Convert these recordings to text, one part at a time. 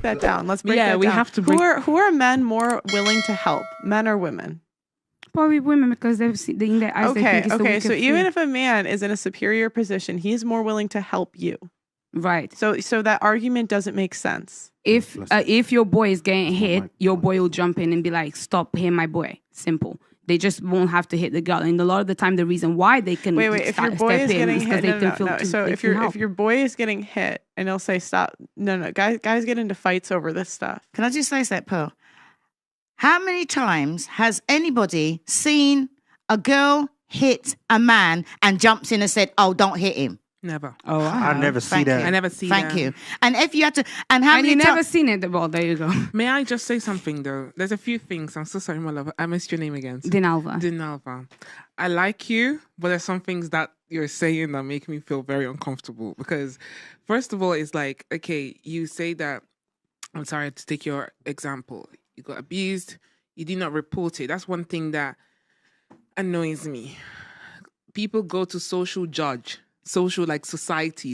break that down. Let's break that down. We have to break... Who are men more willing to help, men or women? Probably women, because they've seen in their eyes. Okay. So even if a man is in a superior position, he's more willing to help you. Right. So that argument doesn't make sense. If your boy is getting hit, your boy will jump in and be like, "Stop hitting my boy." Simple. They just won't have to hit the girl. And a lot of the time, the reason why they can if your boy is getting hit, no. So if your boy is getting hit and they'll say stop, no, guys get into fights over this stuff. Can I just say that, Pearl? How many times has anybody seen a girl hit a man and jumps in and said, "Oh, don't hit him"? Never. Oh, I never see that. I never see that. Thank you. And if you had to, and how and many you never seen it? Well, there you go. May I just say something though? There's a few things. I'm so sorry, my love. I missed your name again. Dinalva. I like you, but there's some things that you're saying that make me feel very uncomfortable. Because first of all, it's like, okay, you say that. I'm sorry to take your example. You got abused. You did not report it. That's one thing that annoys me. People go to society,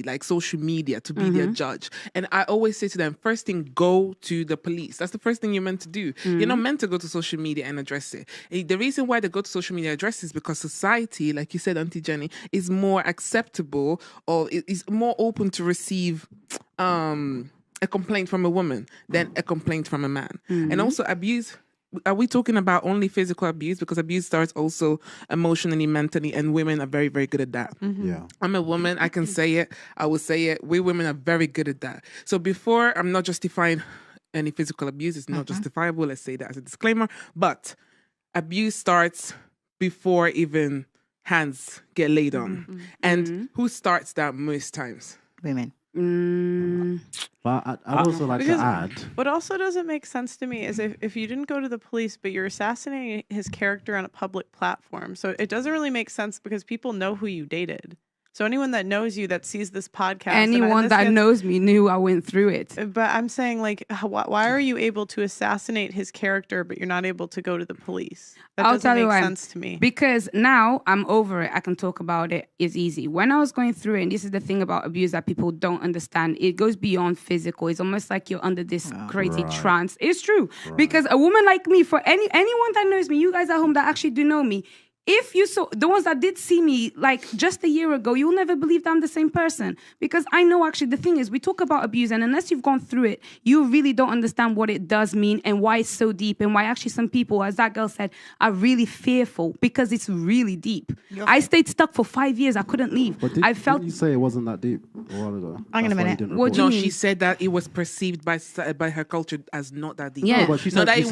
like social media to be their judge. And I always say to them, first thing, go to the police. That's the first thing you're meant to do. You're not meant to go to social media and address it. The reason why they go to social media and address it is because society, like you said, Auntie Jenny, is more acceptable or is more open to receive a complaint from a woman than a complaint from a man. And also abuse. Are we talking about only physical abuse? Because abuse starts also emotionally, mentally, and women are very, very good at that. Yeah. I'm a woman. I can say it. I will say it. We women are very good at that. So before, I'm not justifying any physical abuse. It's not justifiable. Let's say that as a disclaimer. But abuse starts before even hands get laid on. And who starts that most times? Women. But I'd also like to add. What also doesn't make sense to me is if you didn't go to the police, but you're assassinating his character on a public platform. So it doesn't really make sense because people know who you dated. So anyone that knows you, that sees this podcast. Anyone that knows me knew I went through it. But I'm saying, like, why are you able to assassinate his character, but you're not able to go to the police? That doesn't make sense to me. Because now I'm over it. I can talk about it. It's easy. When I was going through it, and this is the thing about abuse that people don't understand, it goes beyond physical. It's almost like you're under this crazy trance. It's true. Because a woman like me, for anyone that knows me, you guys at home that actually do know me, if you saw the ones that did see me like just a year ago, you'll never believe that I'm the same person. Because I know actually the thing is we talk about abuse, and unless you've gone through it, you really don't understand what it does mean and why it's so deep, and why actually some people, as that girl said, are really fearful because it's really deep. I stayed stuck for 5 years. I couldn't leave. But didn't you say it wasn't that deep a while ago? Hang on a minute. What do you mean? She said that it was perceived by her culture as not that deep. Yeah. No, but she said, it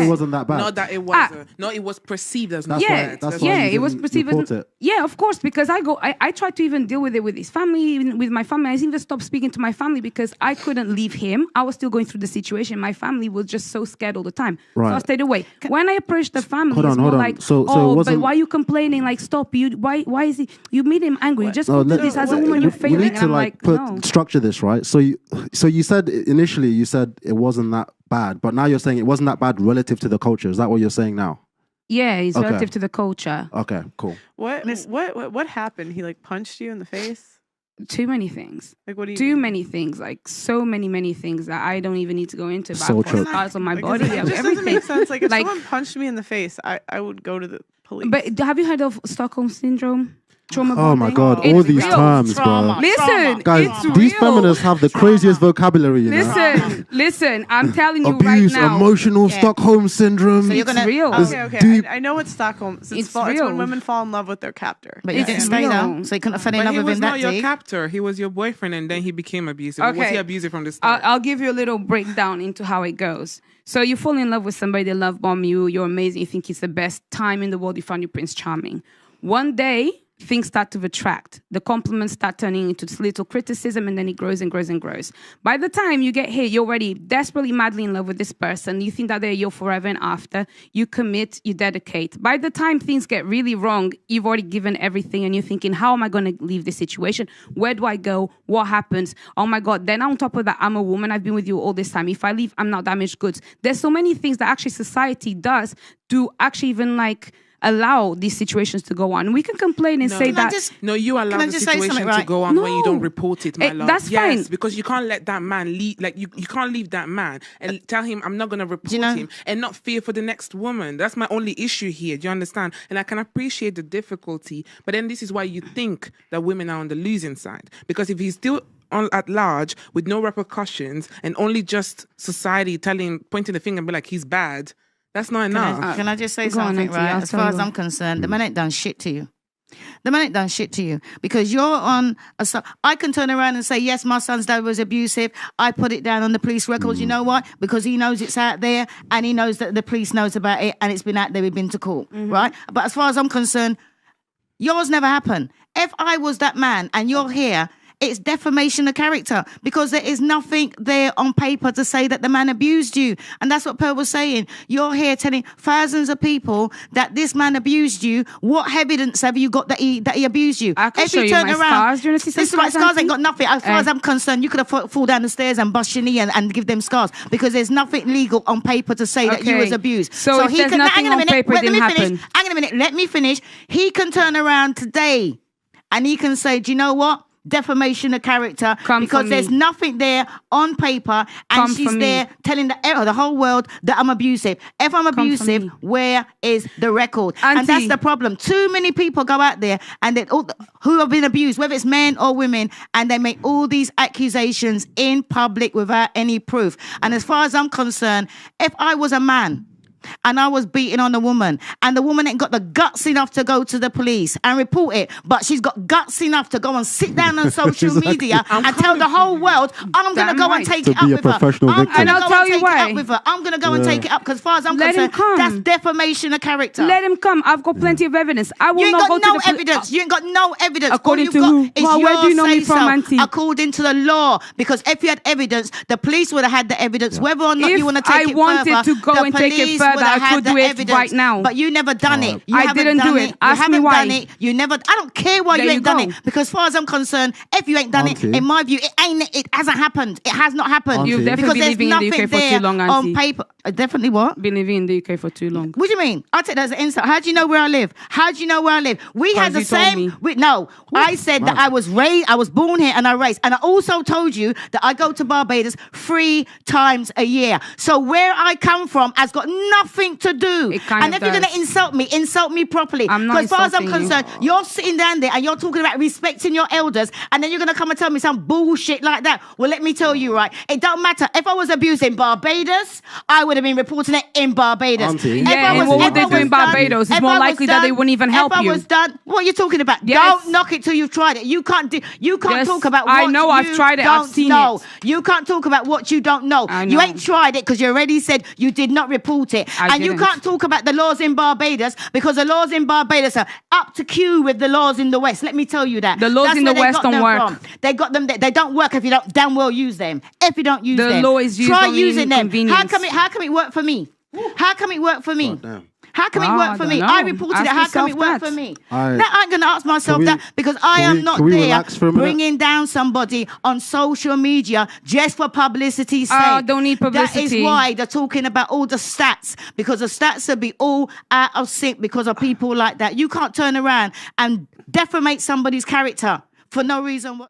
wasn't that bad. Not that it wasn't. No, it was perceived as not bad. that. It was perceived as... Yeah, of course, because I tried to even deal with it with his family, even with my family. I even stopped speaking to my family because I couldn't leave him. I was still going through the situation. My family was just so scared all the time. Right. So I stayed away. When I approached the family, hold on. like, so but why are you complaining? Like, stop. Why is he... You made him angry. You just do this as a woman, you're failing. We need to structure this, right? So you said initially, you said it wasn't that bad, but now you're saying it wasn't that bad relative to the culture. Is that what you're saying now? Yeah, it's relative to the culture. Okay, cool. What happened? He like punched you in the face? Too many things. Like what do you Too mean? many things. Like so many things that I don't even need to go into. So true. Parts of my body. It just doesn't make sense. Like if Like- someone punched me in the face, I would go to the police. But have you heard of Stockholm Syndrome? Trauma Oh my bonding? God, It's all these real. terms, Trauma. bro. Listen, Guys, it's these real. feminists have the craziest vocabulary, you know? Listen, I'm telling you Abuse, right now. emotional Stockholm syndrome. So you're It's gonna real. Okay. deep- I know it's Stockholm. It's It's when real. women fall in love with their captor. But you didn't It's stay real. there, so you couldn't have fallen in But love he with was him not that your deep. captor. He was your boyfriend, and then he became abusive. Was Okay. he abusive from the start? I'll give you a little breakdown into how it goes. So you fall in love with somebody, they love bomb you, you're amazing, you think it's the best time in the world, you found your Prince Charming. One day, things start to retract. The compliments start turning into this little criticism, and then it grows and grows and grows. By the time you get hit, you're already desperately, madly in love with this person. You think that they're your forever and after. You commit, you dedicate. By the time things get really wrong, you've already given everything, and you're thinking, how am I going to leave this situation? Where do I go? What happens? Oh my God. Then on top of that, I'm a woman. I've been with you all this time. If I leave, I'm not damaged goods. There's so many things that actually society does to actually even like allow these situations to go on. We can complain and say that. No, you allow Can I the just say something, situation to right? go on when you don't report it, my love. That's yes, fine. because you can't let that man leave. Like you can't leave that man and tell him I'm not going to report him and not fear for the next woman. That's my only issue here. Do you understand? And I can appreciate the difficulty, but then this is why you think that women are on the losing side, because if he's still at large with no repercussions and only just society pointing the finger and be like he's bad, that's not enough. Can I just say Go on, something, Auntie, right? I'll As tell far you as I'm concerned, the man ain't done shit to you. The man ain't done shit to you because you're on I can turn around and say, yes, my son's dad was abusive. I put it down on the police records. You know what? Because he knows it's out there and he knows that the police knows about it and it's been out there. We've been to court, right? But as far as I'm concerned, yours never happened. If I was that man and you're here, it's defamation of character because there is nothing there on paper to say that the man abused you. And that's what Pearl was saying. You're here telling thousands of people that this man abused you. What evidence have you got that he abused you? I can show you my scars. Do you want to see some this is right, scars ain't got nothing. As far as Hey. I'm concerned, you could have fall down the stairs and bust your knee and give them scars because there's nothing legal on paper to say that you Okay. was abused. So if there's nothing hang on a on minute, paper, it wait, let didn't me finish. happen. Hang on a minute, let me finish. He can turn around today and he can say, do you know what? Defamation of character because there's nothing there on paper and she's there telling the whole world that I'm abusive. If I'm abusive, where is the record? Auntie. And that's the problem. Too many people go out there and who have been abused, whether it's men or women, and they make all these accusations in public without any proof. And as far as I'm concerned, if I was a man and I was beating on a woman and the woman ain't got the guts enough to go to the police and report it, but she's got guts enough to go and sit down on social media and tell the whole world, I'm going to go and take it up with her. I'm going to go and take it up with her. I'm going to go and take it up because as far as I'm concerned, that's defamation of character. Let him come. I've got plenty of evidence. I will You ain't not got go no to the evidence. You ain't got no evidence. According All to you've who? got is Well, where do you know me say-so. from, Auntie? According to the law, because if you had evidence, the police would have had the evidence. Whether or not If you want to take I it wanted further, to go the and take it police further, would have I had could the do it evidence. right now. But you never done it. You I haven't didn't done do it. You Ask me haven't why. done it. You never. I don't care why There you you ain't done go. it. Because as far as I'm concerned, if you ain't done Auntie. it, in my view, it hasn't happened. It has not happened. Auntie. You've definitely because been there's living in the nothing UK for there too long, on Auntie. paper. Definitely what? Been living in the UK for too long. What do you mean? I take that as an insult. How do you know where I live? How do you know where I live? We had the you told same. me. No, I said that I was raised. I was born here and I raised. And I also told you that I go to Barbados 3 times a year. So where I come from has got nothing to do. It kind and of if you're going does. to insult me properly. I'm not Because as far as I'm insulting you. concerned, you're sitting down there and you're talking about respecting your elders, and then you're going to come and tell me some bullshit like that. Well, let me tell you, right? It don't matter. If I was abused in Barbados, I would have been reporting it in Barbados. Auntie. If Yeah, I was- what if would they I do in was done- Barbados? It's if more I was likely that they wouldn't even help if you. I was done, what are you talking about? Yes. Don't knock it till you've tried it. You can't Yes, talk about what I know, I've you tried it, I've don't seen know. it. You can't talk about what you don't know. I You know. ain't tried it because you already said you did not report it. I And you didn't. can't talk about the laws in Barbados because the laws in Barbados are up to queue with the laws in the West. Let me tell you that. The laws That's in the where they West got don't them work. from. They got them. They don't work if you don't damn well use them. If you don't use The them, law is used try only in using them. convenience. How come it work for me? How come it work for me? Damn. How come it Oh, work I for don't me? know. I reported Ask it. How come yourself it work that. for me? I- Now I'm going to ask myself Can we- that because I can am we- not can we there relax for a minute? bringing down somebody on social media just for publicity's sake. Oh, don't need That publicity. is why they're talking about all the stats, because the stats will be all out of sync because of people like that. You can't turn around and defamate somebody's character for no reason.